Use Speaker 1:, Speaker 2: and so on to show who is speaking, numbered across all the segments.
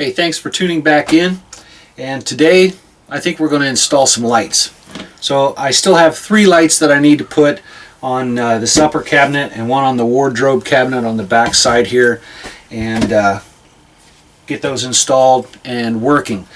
Speaker 1: Hey, thanks for tuning back in. And today I think we're going to install some lights. So I still have 3 lights that I need to put on this upper cabinet and one on the wardrobe cabinet on the back side here, and get those installed and working.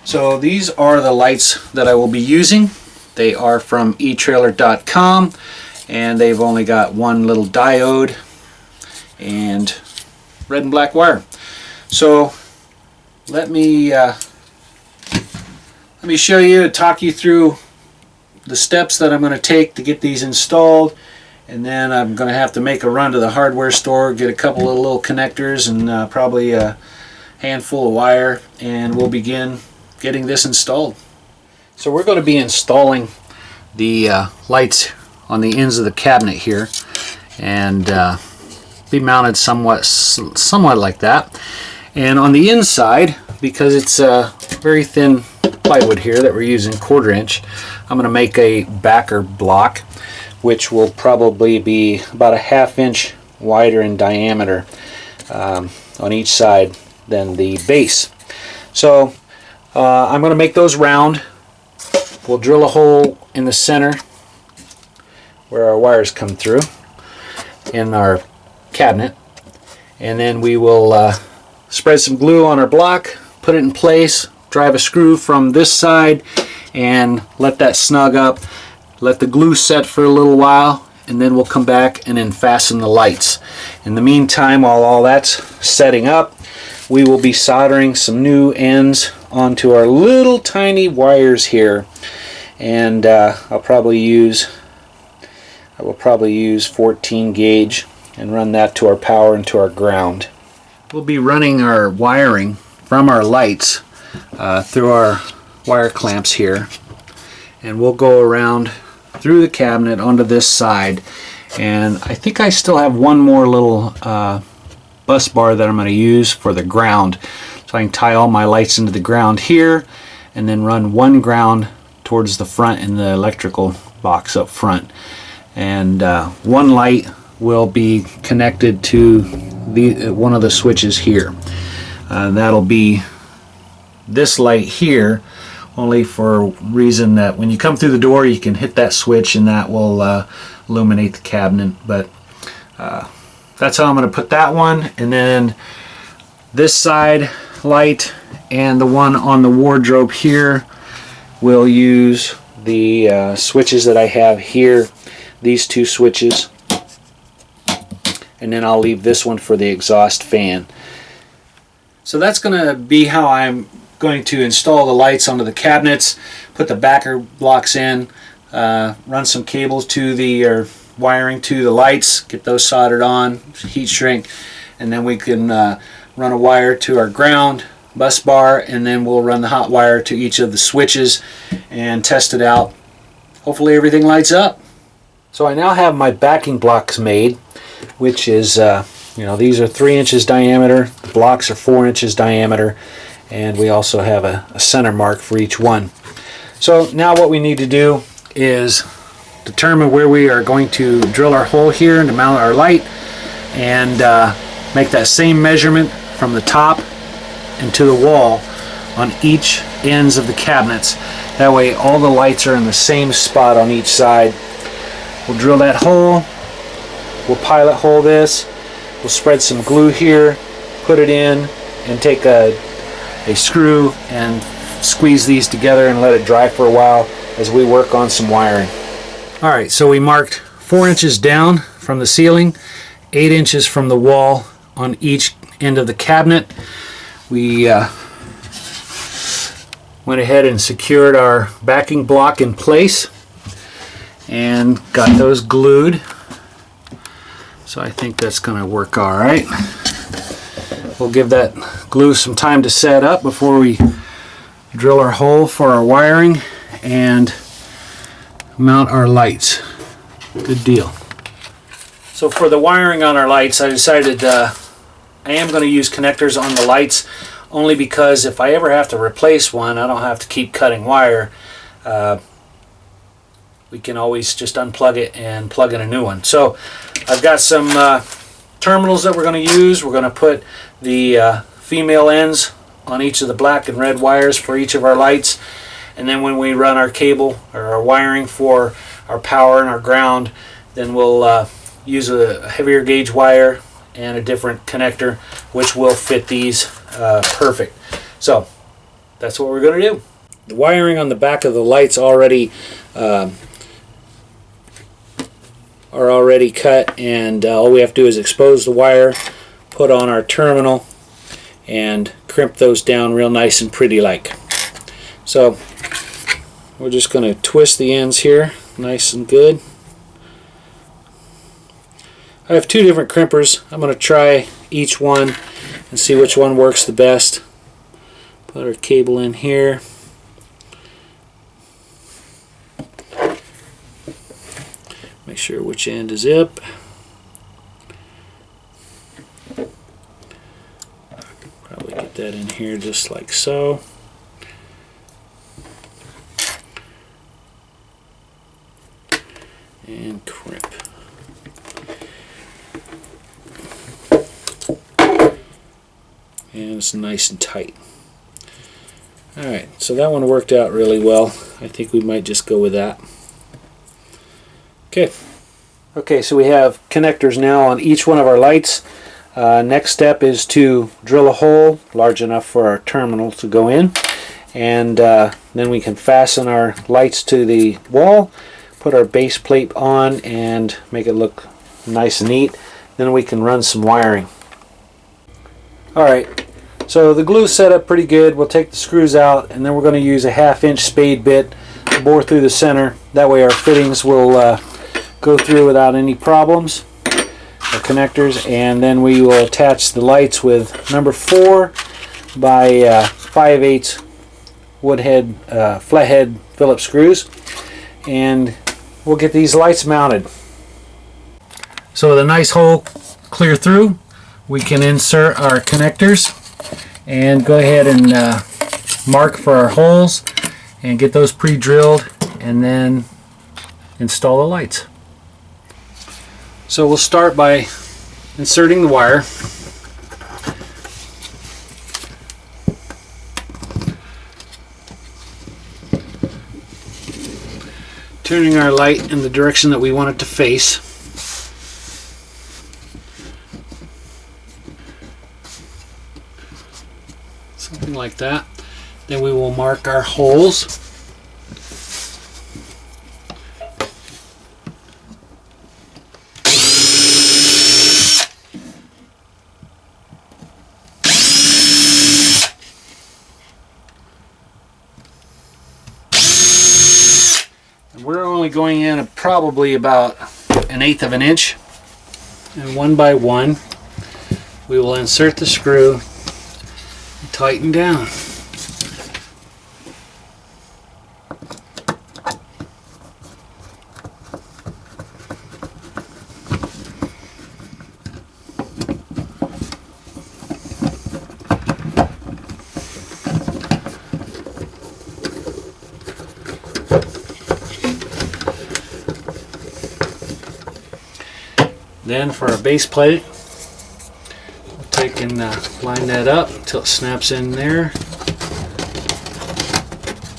Speaker 1: So these are the lights that I will be using. They are from eTrailer.com, and they've only got one little diode and red and black wire. So let me show you, talk you through the steps that I'm going to take to get these installed, and then I'm going to have to make a run to the hardware store, get a couple of little connectors and probably a handful of wire, and we'll begin getting this installed. So we're going to be installing the lights on the ends of the cabinet here, and be mounted somewhat like that. And on the inside, because it's very thin plywood here that we're using, 1/4 inch, I'm going to make a backer block, which will probably be about a 1/2 inch wider in diameter on each side than the base. So I'm going to make those round. We'll drill a hole in the center where our wires come through in our cabinet, and then we will spread some glue on our block, put it in place, drive a screw from this side and let that snug up, let the glue set for a little while, and then we'll come back and then fasten the lights. In the meantime, while all that's setting up, we will be soldering some new ends onto our little tiny wires here, and I will probably use 14 gauge and run that to our power and to our ground. We'll be running our wiring from our lights through our wire clamps here, and we'll go around through the cabinet onto this side. And I think I still have one more little bus bar that I'm going to use for the ground, so I can tie all my lights into the ground here and then run one ground towards the front in the electrical box up front, and one light will be connected to one of the switches here. That'll be this light here, only for reason that when you come through the door you can hit that switch and that will illuminate the cabinet. But that's how I'm going to put that one. And then this side light and the one on the wardrobe here will use the switches that I have here, these 2 switches, and then I'll leave this one for the exhaust fan. So that's going to be how I'm going to install the lights onto the cabinets, put the backer blocks in, run some cables to the wiring to the lights, get those soldered on, heat shrink, and then we can run a wire to our ground bus bar, and then we'll run the hot wire to each of the switches and test it out. Hopefully everything lights up. So I now have my backing blocks made, which is these are 3 inches diameter, the blocks are 4 inches diameter, and we also have a center mark for each one. So now what we need to do is determine where we are going to drill our hole here and to mount our light, and make that same measurement from the top and to the wall on each ends of the cabinets. That way all the lights are in the same spot on each side. We'll drill that hole, we'll pilot hole this, we'll spread some glue here, put it in, and take a screw and squeeze these together and let it dry for a while as we work on some wiring. Alright, so we marked 4 inches down from the ceiling, 8 inches from the wall on each end of the cabinet. We went ahead and secured our backing block in place and got those glued. So I think that's going to work all right. We'll give that glue some time to set up before we drill our hole for our wiring and mount our lights. Good deal. So for the wiring on our lights, I decided I am going to use connectors on the lights, only because if I ever have to replace one, I don't have to keep cutting wire. We can always just unplug it and plug in a new one. So I've got some terminals that we're going to use. We're going to put the female ends on each of the black and red wires for each of our lights. And then when we run our cable or our wiring for our power and our ground, then we'll use a heavier gauge wire and a different connector, which will fit these perfect. So that's what we're going to do. The wiring on the back of the lights already are already cut, and all we have to do is expose the wire, put on our terminal, and crimp those down real nice and pretty like. So we're just going to twist the ends here nice and good. I have two different crimpers. I'm going to try each one and see which one works the best. Put our cable in here. Make sure which end is up. Probably get that in here just like so. And crimp. And it's nice and tight. Alright, so that one worked out really well. I think we might just go with that. Okay, so we have connectors now on each one of our lights. Next step is to drill a hole large enough for our terminal to go in, and then we can fasten our lights to the wall, put our base plate on, and make it look nice and neat. Then we can run some wiring. Alright, so the glue's set up pretty good. We'll take the screws out, and then we're going to use a 1/2-inch spade bit to bore through the center. That way our fittings will go through without any problems, our connectors. And then we will attach the lights with number 4 by 5/8 woodhead flathead Phillips screws, and we'll get these lights mounted. So with a nice hole clear through, we can insert our connectors and go ahead and mark for our holes and get those pre-drilled, and then install the lights. So we'll start by inserting the wire. Turning our light in the direction that we want it to face. Something like that. Then we will mark our holes. We're only going in probably about 1/8 of an inch, and one by one we will insert the screw and tighten down. Then for our base plate, we'll take and line that up until it snaps in there,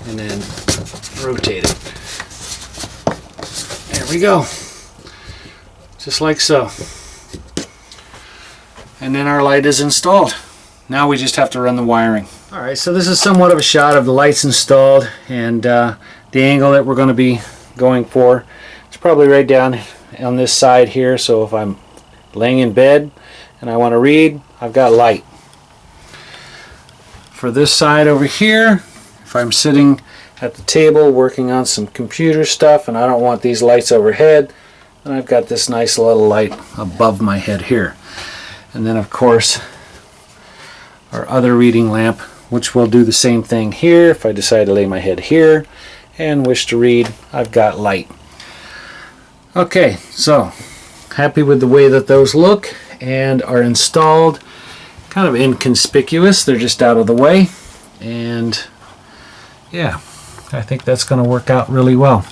Speaker 1: and then rotate it. There we go, just like so. And then our light is installed. Now we just have to run the wiring. Alright, so this is somewhat of a shot of the lights installed, and the angle that we're going to be going for. It's probably right down on this side here, so if I'm laying in bed and I want to read, I've got light. For this side over here, if I'm sitting at the table working on some computer stuff and I don't want these lights overhead, then I've got this nice little light above my head here. And then of course our other reading lamp, which will do the same thing here. If I decide to lay my head here and wish to read, I've got light. Okay, so happy with the way that those look and are installed. Kind of inconspicuous, they're just out of the way, and yeah, I think that's going to work out really well.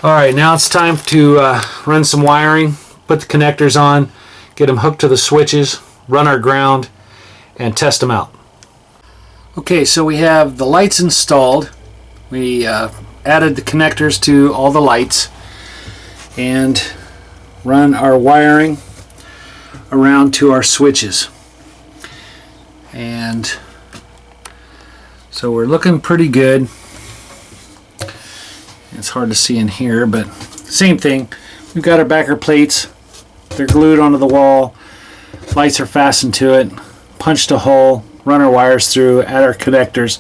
Speaker 1: Alright, now it's time to run some wiring, put the connectors on, get them hooked to the switches, run our ground, and test them out. Okay, so we have the lights installed. We added the connectors to all the lights and run our wiring around to our switches. And so we're looking pretty good. It's hard to see in here, but same thing. We've got our backer plates. They're glued onto the wall. Lights are fastened to it. Punched a hole, run our wires through, add our connectors,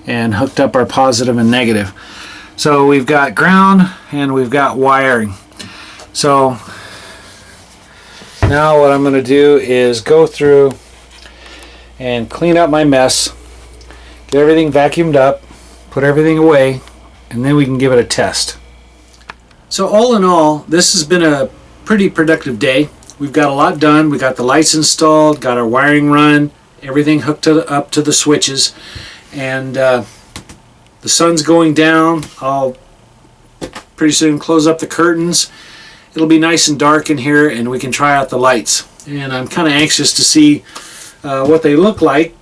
Speaker 1: and hooked up our positive and negative. So we've got ground and we've got wiring. So now what I'm going to do is go through and clean up my mess, get everything vacuumed up, put everything away, and then we can give it a test. So all in all, this has been a pretty productive day. We've got a lot done. We got the lights installed, got our wiring run, everything hooked up to the switches, and the sun's going down. I'll pretty soon close up the curtains. It'll be nice and dark in here, and we can try out the lights. And I'm kind of anxious to see what they look like.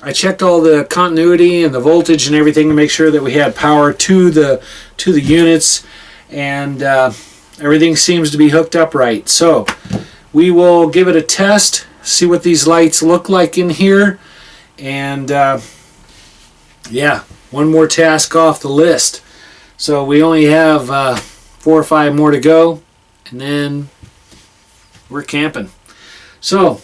Speaker 1: I checked all the continuity and the voltage and everything to make sure that we had power to the units, and everything seems to be hooked up right. So we will give it a test, see what these lights look like in here, and yeah, one more task off the list. So we only have 4 or 5 more to go, and then we're camping. So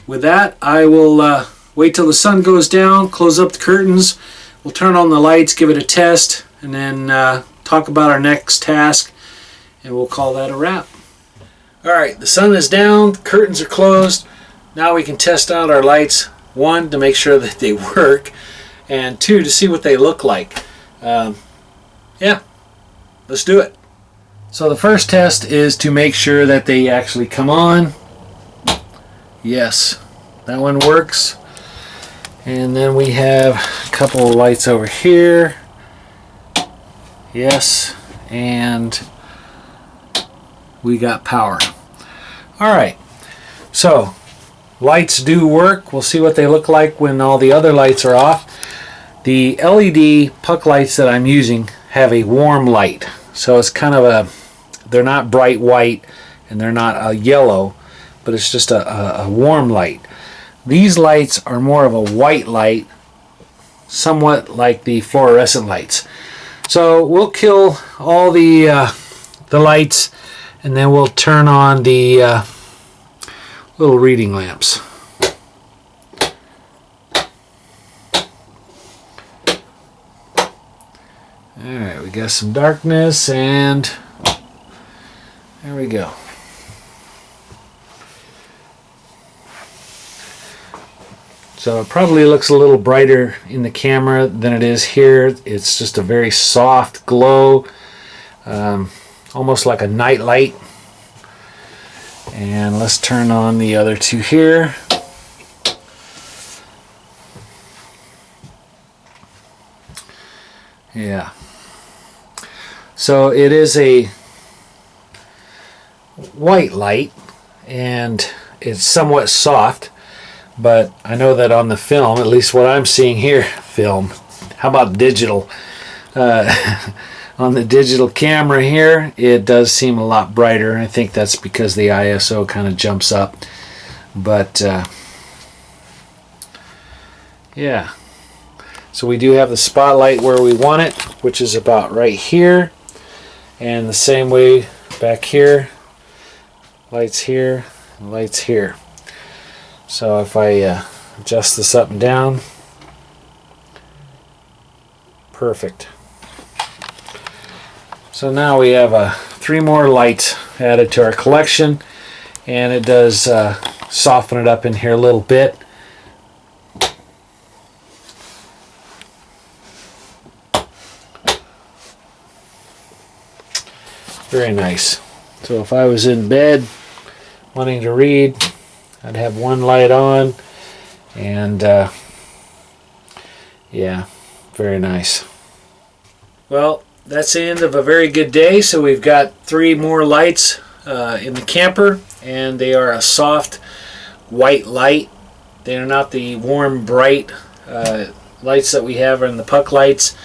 Speaker 1: with that, I will wait till the sun goes down, close up the curtains, we'll turn on the lights, give it a test, and then talk about our next task, and we'll call that a wrap. Alright, the sun is down, the curtains are closed. Now we can test out our lights. 1, to make sure that they work, and 2, to see what they look like. Yeah, let's do it. So the first test is to make sure that they actually come on. Yes, that one works. And then we have a couple of lights over here. Yes, and we got power. Alright, so lights do work. We'll see what they look like when all the other lights are off. The LED puck lights that I'm using have a warm light. So it's kind of they're not bright white and they're not a yellow, but it's just a warm light. These lights are more of a white light, somewhat like the fluorescent lights. So we'll kill all the lights, and then we'll turn on the little reading lamps. Alright, we got some darkness, and there we go. So it probably looks a little brighter in the camera than it is here. It's just a very soft glow, almost like a night light. And let's turn on the other 2 here. Yeah. So it is a white light, and it's somewhat soft. But I know that on the film, at least what I'm seeing here, film, how about digital? On the digital camera here, it does seem a lot brighter. I think that's because the ISO kind of jumps up. But yeah, so we do have the spotlight where we want it, which is about right here. And the same way back here, lights here, lights here. So if I adjust this up and down, perfect. So now we have 3 more lights added to our collection, and it does soften it up in here a little bit. Very nice. So if I was in bed wanting to read, I'd have one light on, and yeah, very nice. Well, that's the end of a very good day. So we've got 3 more lights in the camper, and they are a soft white light. They are not the warm, bright lights that we have are in the puck lights.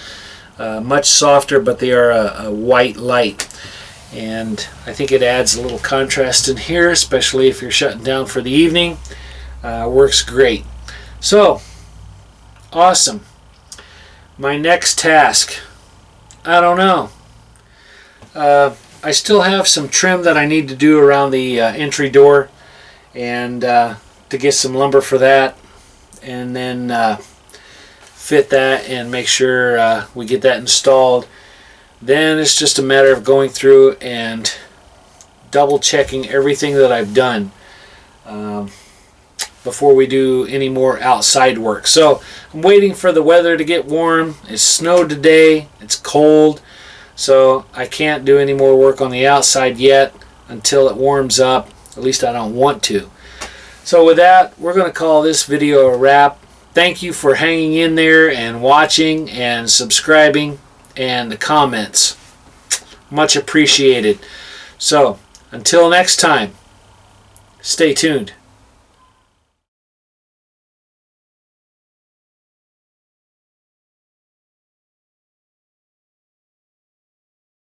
Speaker 1: Much softer, but they are a white light. And I think it adds a little contrast in here, especially if you're shutting down for the evening. Works great. So, awesome. My next task, I don't know. I still have some trim that I need to do around the entry door, and to get some lumber for that, and then fit that and make sure we get that installed. Then it's just a matter of going through and double checking everything that I've done before we do any more outside work. So I'm waiting for the weather to get warm. It snowed today. It's cold, so I can't do any more work on the outside yet until it warms up. At least I don't want to. So with that, we're going to call this video a wrap. Thank you for hanging in there and watching and subscribing and the comments. Much appreciated. So, until next time, stay tuned.